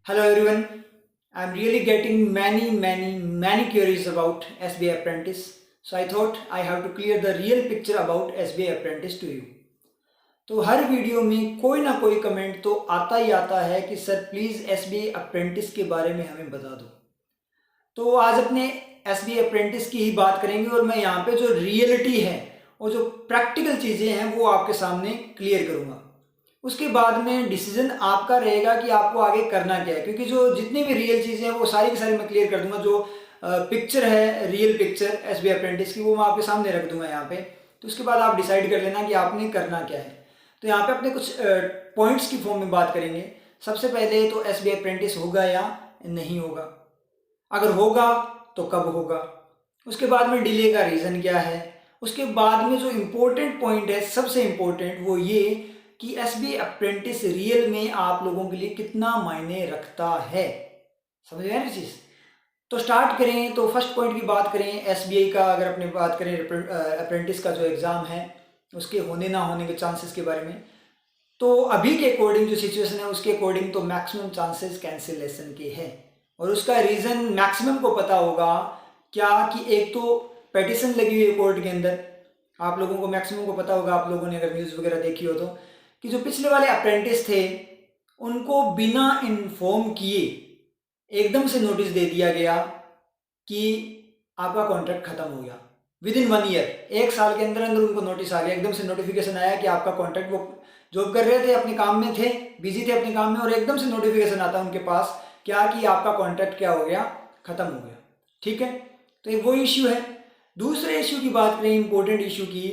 Hello everyone. I'm really getting many queries about SBI Apprentice. So I thought I have to clear the real picture about SBI Apprentice to you. तो हर video में कोई ना कोई comment तो आता ही आता है कि सर प्लीज़ SBI अप्रेंटिस के बारे में हमें बता दो। तो आज अपने SBI अप्रेंटिस की ही बात करेंगे और मैं यहाँ पे जो रियलिटी है और जो प्रैक्टिकल चीज़ें हैं वो आपके सामने क्लियर करूँगा। उसके बाद में डिसीजन आपका रहेगा कि आपको आगे करना क्या है, क्योंकि जो जितनी भी रियल चीज़ें हैं वो सारी की सारी मैं क्लियर कर दूंगा। जो पिक्चर है, रियल पिक्चर एसबीआई अप्रेंटिस की, वो मैं आपके सामने रख दूंगा यहाँ पे। तो उसके बाद आप डिसाइड कर लेना कि आपने करना क्या है। तो यहाँ पे अपने कुछ पॉइंट्स की फॉर्म में बात करेंगे। सबसे पहले तो एसबीआई अप्रेंटिस होगा या नहीं होगा, अगर होगा तो कब होगा, उसके बाद में डिले का रीज़न क्या है, उसके बाद में जो इम्पोर्टेंट पॉइंट है सबसे इम्पोर्टेंट वो ये कि एसबीआई अप्रेंटिस रियल में आप लोगों के लिए कितना मायने रखता है। समझ गए ना चीज़। तो स्टार्ट करें। तो फर्स्ट पॉइंट की बात करें एसबीआई का, अगर अपने बात करें अप्रेंटिस का जो एग्ज़ाम है उसके होने ना होने के चांसेस के बारे में, तो अभी के अकॉर्डिंग जो सिचुएशन है उसके अकॉर्डिंग तो मैक्सिमम चांसेस कैंसिलेशन के हैं। और उसका रीज़न मैक्सिमम को पता होगा क्या कि एक तो पेटिशन लगी हुई है कोर्ट के अंदर। आप लोगों को मैक्सिमम को पता होगा, आप लोगों ने अगर न्यूज़ वगैरह देखी हो तो, कि जो पिछले वाले अप्रेंटिस थे उनको बिना इन्फॉर्म किए एकदम से नोटिस दे दिया गया कि आपका कॉन्ट्रैक्ट खत्म हो गया। विद इन 1 ईयर, 1 साल के अंदर अंदर उनको नोटिस आ गया, एकदम से नोटिफिकेशन आया कि आपका कॉन्ट्रैक्ट, वो जॉब कर रहे थे, अपने काम में थे, बिजी थे अपने काम में, और एकदम से नोटिफिकेशन आता है उनके पास क्या कि आपका कॉन्ट्रैक्ट क्या हो गया, खत्म हो गया। ठीक है, तो एक वो इश्यू है। दूसरे इश्यू की बात करें, इंपॉर्टेंट इश्यू की,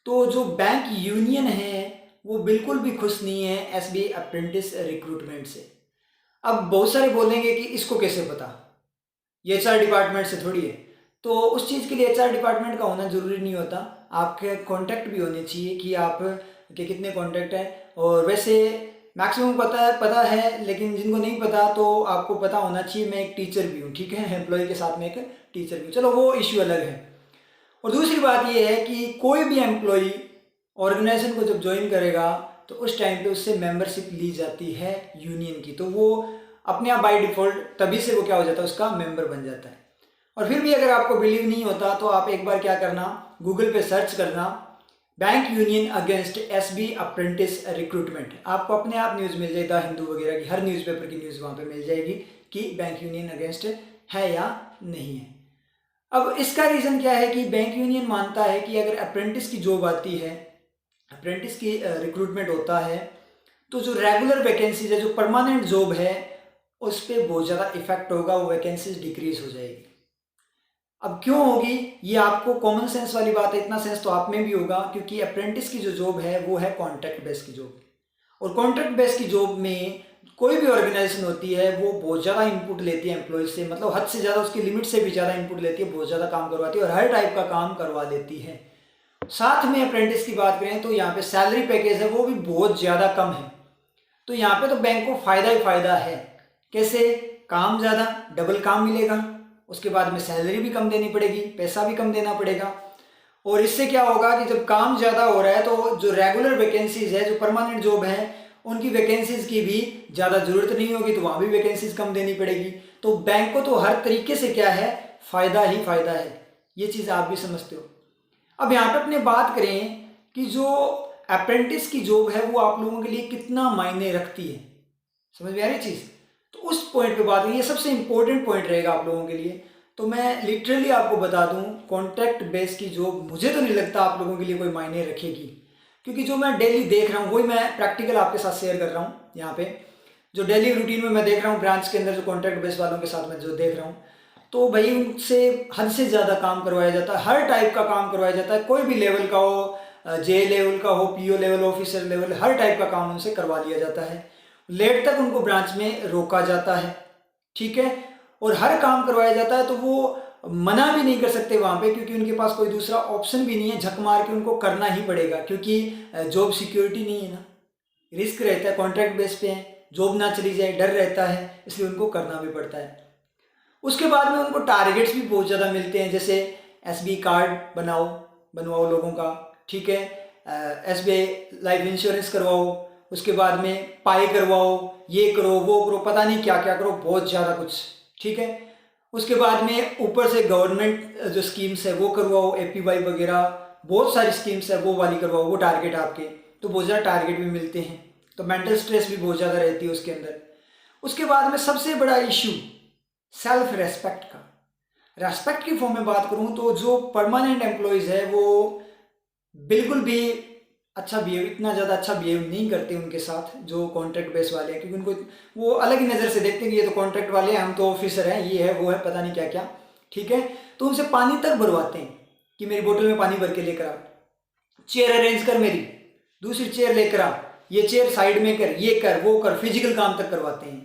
तो जो बैंक यूनियन है वो बिल्कुल भी खुश नहीं है एसबीआई अप्रेंटिस रिक्रूटमेंट से। अब बहुत सारे बोलेंगे कि इसको कैसे पता, ये एचआर डिपार्टमेंट से थोड़ी है। तो उस चीज़ के लिए एचआर डिपार्टमेंट का होना ज़रूरी नहीं होता, आपके कॉन्टैक्ट भी होने चाहिए कि आप के कितने कॉन्टैक्ट हैं। और वैसे मैक्सिमम पता है, लेकिन जिनको नहीं पता तो आपको पता होना चाहिए। मैं एक टीचर भी हूँ, ठीक है, एम्प्लॉय के साथ में एक टीचर भी हूँ, चलो वो इश्यू अलग है। और दूसरी बात ये है कि कोई भी एम्प्लॉय ऑर्गेनाइजेशन को जब ज्वाइन करेगा तो उस टाइम पे उससे मेंबरशिप ली जाती है यूनियन की, तो वो अपने आप बाय डिफ़ॉल्ट तभी से वो क्या हो जाता है, उसका मेंबर बन जाता है। और फिर भी अगर आपको बिलीव नहीं होता तो आप एक बार क्या करना, गूगल पे सर्च करना bank union against SB apprentice recruitment. आपको अपने आप न्यूज़ मिल जाएगी, द हिंदू वगैरह की हर न्यूज़पेपर की न्यूज़ वहाँ पे मिल जाएगी कि बैंक यूनियन अगेंस्ट है या नहीं है। अब इसका रीज़न क्या है कि बैंक यूनियन मानता है कि अगर अप्रेंटिस की जॉब आती है, अप्रेंटिस की रिक्रूटमेंट होता है, तो जो रेगुलर वैकेंसीज है, जो परमानेंट जॉब है, उस पर बहुत ज़्यादा इफेक्ट होगा, वो वैकेंसीज डिक्रीज हो जाएगी। अब क्यों होगी, ये आपको कॉमन सेंस वाली बात है, इतना सेंस तो आप में भी होगा, क्योंकि अप्रेंटिस की जो जॉब है वो है कॉन्ट्रैक्ट बेस की जॉब। और कॉन्ट्रैक्ट बेस की जॉब में कोई भी ऑर्गेनाइजेशन होती है वो बहुत ज़्यादा इनपुट लेती है एम्प्लॉयज से, मतलब हद से ज़्यादा, उसकी लिमिट से भी ज़्यादा इनपुट लेती है, बहुत ज़्यादा काम करवाती है और हर टाइप का काम करवा देती है। साथ में अप्रेंटिस की बात करें तो यहाँ पे सैलरी पैकेज है वो भी बहुत ज़्यादा कम है। तो यहाँ पे तो बैंक को फ़ायदा ही फ़ायदा है। कैसे? काम ज़्यादा, डबल काम मिलेगा, उसके बाद में सैलरी भी कम देनी पड़ेगी, पैसा भी कम देना पड़ेगा। और इससे क्या होगा कि जब काम ज़्यादा हो रहा है तो जो रेगुलर वैकेंसीज है, जो परमानेंट जॉब है, उनकी वैकेंसीज की भी ज़्यादा ज़रूरत नहीं होगी, तो वहाँ भी वैकेंसीज कम देनी पड़ेगी। तो बैंक को तो हर तरीके से क्या है, फ़ायदा ही फ़ायदा है। ये चीज़ आप भी समझते हो। अब यहाँ पे अपने बात करें कि जो अप्रेंटिस की जॉब है वो आप लोगों के लिए कितना मायने रखती है, समझ में आ रही चीज़। तो उस पॉइंट पे बात करें, ये सबसे इंपॉर्टेंट पॉइंट रहेगा आप लोगों के लिए। तो मैं लिटरली आपको बता दूं, कॉन्ट्रैक्ट बेस की जॉब मुझे तो नहीं लगता आप लोगों के लिए कोई मायने रखेगी, क्योंकि जो मैं डेली देख रहा हूँ वही मैं प्रैक्टिकल आपके साथ शेयर कर रहा हूँ। यहाँ पे जो डेली रूटीन में मैं देख रहा हूँ ब्रांच के अंदर, जो कॉन्ट्रैक्ट बेस वालों के साथ मैं जो देख रहा हूँ, तो भाई उनसे हद से ज़्यादा काम करवाया जाता है, हर टाइप का काम करवाया जाता है, कोई भी लेवल का हो, जे लेवल का हो, पीओ लेवल, ऑफिसर लेवल, हर टाइप का काम उनसे करवा लिया जाता है। लेट तक उनको ब्रांच में रोका जाता है, ठीक है, और हर काम करवाया जाता है। तो वो मना भी नहीं कर सकते वहाँ पे, क्योंकि उनके पास कोई दूसरा ऑप्शन भी नहीं है, झक मार के उनको करना ही पड़ेगा, क्योंकि जॉब सिक्योरिटी नहीं है ना, रिस्क रहता है, कॉन्ट्रैक्ट बेस पे है, जॉब ना चली जाए डर रहता है, इसलिए उनको करना भी पड़ता है। उसके बाद में उनको टारगेट्स भी बहुत ज़्यादा मिलते हैं, जैसे एसबीआई कार्ड बनवाओ लोगों का, ठीक है, एसबीआई लाइफ इंश्योरेंस करवाओ, उसके बाद में पाई करवाओ, ये करो वो करो, पता नहीं क्या क्या करो, बहुत ज़्यादा कुछ, ठीक है। उसके बाद में ऊपर से गवर्नमेंट जो स्कीम्स है वो करवाओ, APY वगैरह बहुत सारी स्कीम्स है वो वाली करवाओ, वो टारगेट आपके, तो बहुत ज़्यादा टारगेट भी मिलते हैं, तो मेंटल स्ट्रेस भी बहुत ज़्यादा रहती है उसके अंदर। उसके बाद में सबसे बड़ा इशू सेल्फ रेस्पेक्ट का। रेस्पेक्ट की फॉर्म में बात करूं तो जो परमानेंट एम्प्लॉयज़ है वो बिल्कुल भी अच्छा बिहेव, इतना ज़्यादा अच्छा बिहेव नहीं करते उनके साथ जो कॉन्ट्रैक्ट बेस वाले हैं, क्योंकि उनको वो अलग ही नज़र से देखते हैं कि ये तो कॉन्ट्रैक्ट वाले हैं, हम तो ऑफिसर हैं, ये है वो है, पता नहीं क्या क्या, ठीक है। तो उनसे पानी तक भरवाते हैं कि मेरी बोतल में पानी भर के लेकर आ, चेयर अरेंज कर, मेरी दूसरी चेयर लेकर आ, ये चेयर साइड में कर, ये कर वो कर, फिजिकल काम तक करवाते हैं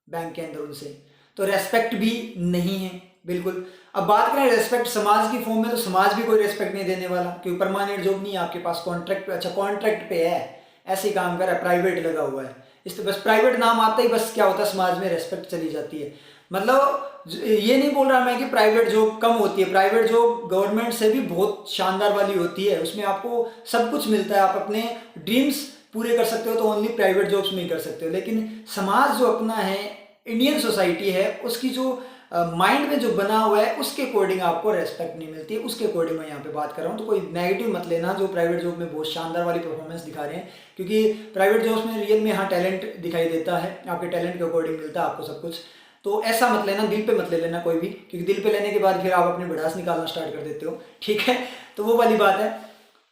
बैंक के अंदर उनसे। तो रेस्पेक्ट भी नहीं है बिल्कुल। अब बात करें रेस्पेक्ट समाज की फॉर्म में, तो समाज भी कोई रेस्पेक्ट नहीं देने वाला, क्योंकि परमानेंट जॉब नहीं है आपके पास, कॉन्ट्रैक्ट पे, अच्छा कॉन्ट्रैक्ट पे है, ऐसे ही काम कर रहा है, प्राइवेट लगा हुआ है, इस तो बस प्राइवेट नाम आता ही बस क्या होता है, समाज में रेस्पेक्ट चली जाती है। मतलब ये नहीं बोल रहा मैं कि प्राइवेट जॉब कम होती है, प्राइवेट जॉब गवर्नमेंट से भी बहुत शानदार वाली होती है, उसमें आपको सब कुछ मिलता है, आप अपने ड्रीम्स पूरे कर सकते हो, तो ओनली प्राइवेट जॉब्स में ही कर सकते हो। लेकिन समाज जो अपना है, इंडियन सोसाइटी है, उसकी जो माइंड में जो बना हुआ है उसके अकॉर्डिंग आपको रेस्पेक्ट नहीं मिलती है, उसके अकॉर्डिंग मैं यहाँ पे बात कर रहा हूँ। तो कोई नेगेटिव मत लेना जो प्राइवेट जॉब में बहुत शानदार वाली परफॉर्मेंस दिखा रहे हैं, क्योंकि प्राइवेट जॉब्स में रियल में हाँ टैलेंट दिखाई देता है, आपके टैलेंट के अकॉर्डिंग मिलता है आपको सब कुछ। तो ऐसा मत लेना, दिल पे मत ले लेना कोई भी, क्योंकि दिल पे लेने के बाद फिर आप अपनी भड़ास निकालना स्टार्ट कर देते हो, ठीक है। तो वो वाली बात है।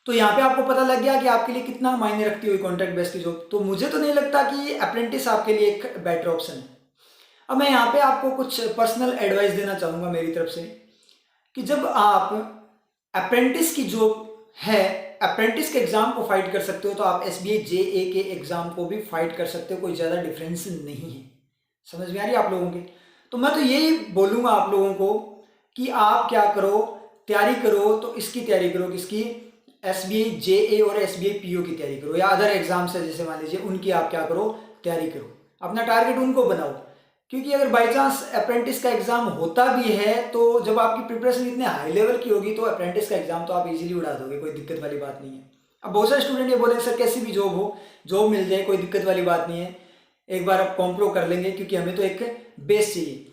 तो यहाँ पे आपको पता लग गया कि आपके लिए कितना मायने रखती हुई कॉन्ट्रैक्ट बेस की जॉब। तो मुझे तो नहीं लगता कि अप्रेंटिस आपके लिए एक बेटर ऑप्शन है। अब मैं यहाँ पे आपको कुछ पर्सनल एडवाइस देना चाहूँगा मेरी तरफ से, कि जब आप अप्रेंटिस की जॉब है, अप्रेंटिस के एग्ज़ाम को फाइट कर सकते हो, तो आप SBA JA के एग्ज़ाम को भी फाइट कर सकते हो, कोई ज़्यादा डिफरेंस नहीं है। समझ में आ रही है आप लोगों के? तो मैं तो यही बोलूँगा आप लोगों को कि आप क्या करो, तैयारी करो, तो इसकी तैयारी करो, किसकी, SBA JA और SBA PO की तैयारी करो, या अदर एग्जाम्स है जैसे मान लीजिए, उनकी आप क्या करो, तैयारी करो, अपना टारगेट उनको बनाओ। क्योंकि अगर बाई चांस अप्रेंटिस का एग्जाम होता भी है, तो जब आपकी प्रिपरेशन इतने हाई लेवल की होगी, तो अप्रेंटिस का एग्जाम तो आप इजीली उड़ा दोगे, कोई दिक्कत वाली बात नहीं है। अब बहुत सारे स्टूडेंट ये बोलेंगे सर कैसी भी जॉब हो, जॉब मिल जाए, कोई दिक्कत वाली बात नहीं है, एक बार आप कॉम्प्रो कर लेंगे, क्योंकि हमें तो एक बेस चाहिए,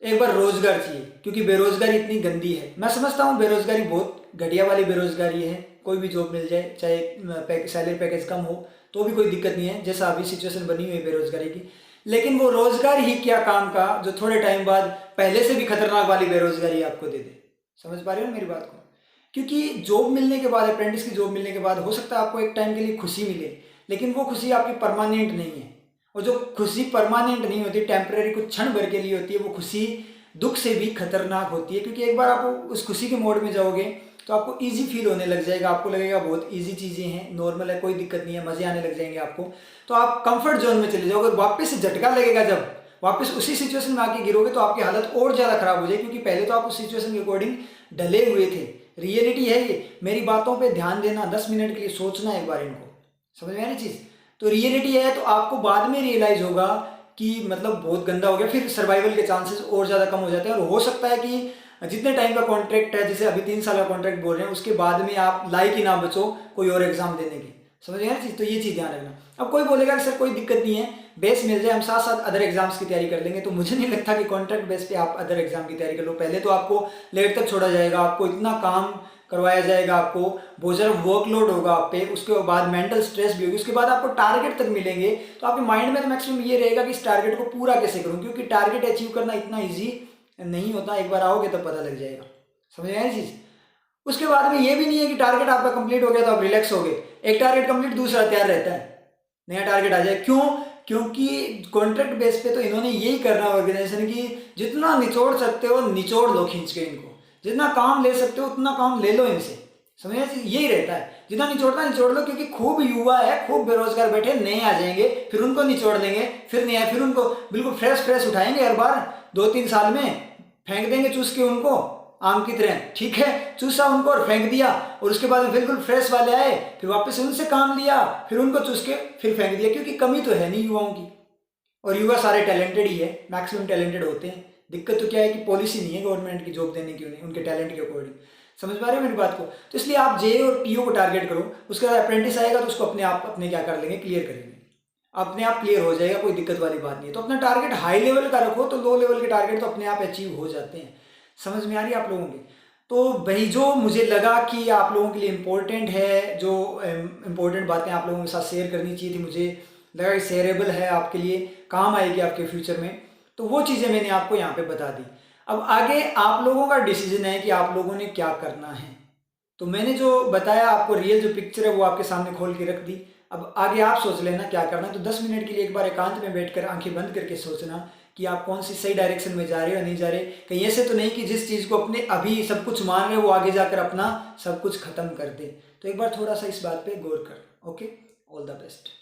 एक बार रोजगार चाहिए, क्योंकि बेरोजगारी इतनी गंदी है। मैं समझता हूँ बेरोजगारी बहुत घटिया वाली बेरोजगारी है, कोई भी जॉब मिल जाए, चाहे सैलरी पैकेज कम हो तो भी कोई दिक्कत नहीं है, जैसा अभी सिचुएशन बनी हुई है बेरोजगारी की। लेकिन वो रोजगार ही क्या काम का जो थोड़े टाइम बाद पहले से भी खतरनाक वाली बेरोजगारी आपको दे दे। समझ पा रहे हो मेरी बात को? क्योंकि जॉब मिलने के बाद, अप्रेंटिस की जॉब मिलने के बाद हो सकता है आपको एक टाइम के लिए खुशी मिले, लेकिन वो खुशी आपकी परमानेंट नहीं है। और जो खुशी परमानेंट नहीं होती, टेम्परेरी कुछ क्षण भर के लिए होती है, वो खुशी दुख से भी खतरनाक होती है। क्योंकि एक बार आप उस खुशी के मोड में जाओगे तो आपको इजी फील होने लग जाएगा, आपको लगेगा बहुत इजी चीज़ें हैं, नॉर्मल है, कोई दिक्कत नहीं है, मज़े आने लग जाएंगे आपको, तो आप कंफर्ट जोन में चले जाओगे। वापस से झटका लगेगा, जब वापस उसी सिचुएशन में आके गिरोगे तो आपकी हालत और ज़्यादा खराब हो जाएगी, क्योंकि पहले तो आप उस सिचुएशन के अकॉर्डिंग ढले हुए थे। रियलिटी है ये, मेरी बातों पर ध्यान देना, 10 मिनट के लिए सोचना एक बार इनको, समझ में आ रही चीज़? तो रियलिटी है, तो आपको बाद में रियलाइज होगा कि मतलब बहुत गंदा हो गया, फिर सर्वाइवल के चांसेस और ज़्यादा कम हो जाते हैं। और हो सकता है कि जितने टाइम का कॉन्ट्रैक्ट है, जैसे अभी 3 साल का कॉन्ट्रैक्ट बोल रहे हैं, उसके बाद में आप लायक ही ना बचो कोई और एग्जाम देने की। समझ गए चीज़? तो ये चीज़ ध्यान रखना। अब कोई बोलेगा कि सर कोई दिक्कत नहीं है, बेस मिल जाए, हम साथ साथ अदर एग्जाम्स की तैयारी कर लेंगे। तो मुझे नहीं लगता कि कॉन्ट्रैक्ट बेस पे आप अदर एग्जाम की तैयारी कर लो। पहले तो आपको लेट तक छोड़ा जाएगा, आपको इतना काम करवाया जाएगा, आपको बहुत ज़्यादा वर्कलोड होगा आप पे, उसके बाद मेंटल स्ट्रेस भी होगी, उसके बाद आपको टारगेट तक मिलेंगे। तो आपके माइंड में तो मैक्सिमम ये रहेगा कि इस टारगेट को पूरा कैसे करूं, क्योंकि टारगेट अचीव करना इतना ईजी नहीं होता, एक बार आओगे तो पता लग जाएगा। समझ आए चीज़? उसके बाद में ये भी नहीं है कि टारगेट आपका कंप्लीट हो गया तो आप रिलैक्स हो गए, एक टारगेट कंप्लीट दूसरा तैयार रहता है, नया टारगेट आ जाए। क्यों? क्योंकि कॉन्ट्रैक्ट बेस पे तो इन्होंने यही करना है ऑर्गेनाइजेशन की, जितना निचोड़ सकते हो निचोड़ लो खींच के इनको, जितना काम ले सकते हो उतना काम ले लो इनसे। समझिए, यही रहता है, जितना निचोड़ना निचोड़ लो, क्योंकि खूब युवा है, खूब बेरोजगार बैठे, नए आ जाएंगे, फिर उनको निचोड़ देंगे, फिर नया, फिर उनको बिल्कुल फ्रेश उठाएंगे हर बार, 2-3 साल में फेंक देंगे चूस के उनको आम की तरह, ठीक है, चूसा उनको और फेंक दिया, और उसके बाद बिल्कुल फ्रेश वाले आए, फिर वापस उनसे काम लिया, फिर उनको चूस के फिर फेंक दिया, क्योंकि कमी तो है नहीं युवाओं की, और युवा सारे टैलेंटेड ही है, मैक्सिमम टैलेंटेड होते हैं। दिक्कत तो क्या है कि पॉलिसी नहीं है गवर्नमेंट की जॉब देने की उन्हें, उनके टैलेंट के अकॉर्डिंग। समझ पा रहे हो मेरी बात को? तो इसलिए आप JA और PO को टारगेट करो, उसके बाद अप्रेंटिस आएगा तो उसको अपने आप अपने क्या कर लेंगे, क्लियर करेंगे। अपने आप क्लियर हो जाएगा, कोई दिक्कत वाली बात नहीं है। तो अपना टारगेट हाई लेवल का रखो तो लो लेवल के टारगेट तो अपने आप अचीव हो जाते हैं। समझ में आ रही है आप लोगों की? तो भाई जो मुझे लगा कि आप लोगों के लिए इम्पोर्टेंट है, जो इम्पोर्टेंट बातें आप लोगों के साथ शेयर करनी चाहिए थी, मुझे लगा कि शेयरेबल है, आपके लिए काम आएगी आपके फ्यूचर में, तो वो चीज़ें मैंने आपको यहाँ पे बता दी। अब आगे आप लोगों का डिसीजन है कि आप लोगों ने क्या करना है। तो मैंने जो बताया आपको, रियल जो पिक्चर है वो आपके सामने खोल के रख दी। अब आगे आप सोच लेना क्या करना है। तो 10 मिनट के लिए एक बार एकांत में बैठकर आंखें बंद करके सोचना कि आप कौन सी सही डायरेक्शन में जा रहे हो या नहीं जा रहे। कहीं ऐसे तो नहीं कि जिस चीज़ को अपने अभी सब कुछ मान रहे हो वो आगे जाकर अपना सब कुछ खत्म कर दे। तो एक बार थोड़ा सा इस बात पे गौर कर। Okay, all the best.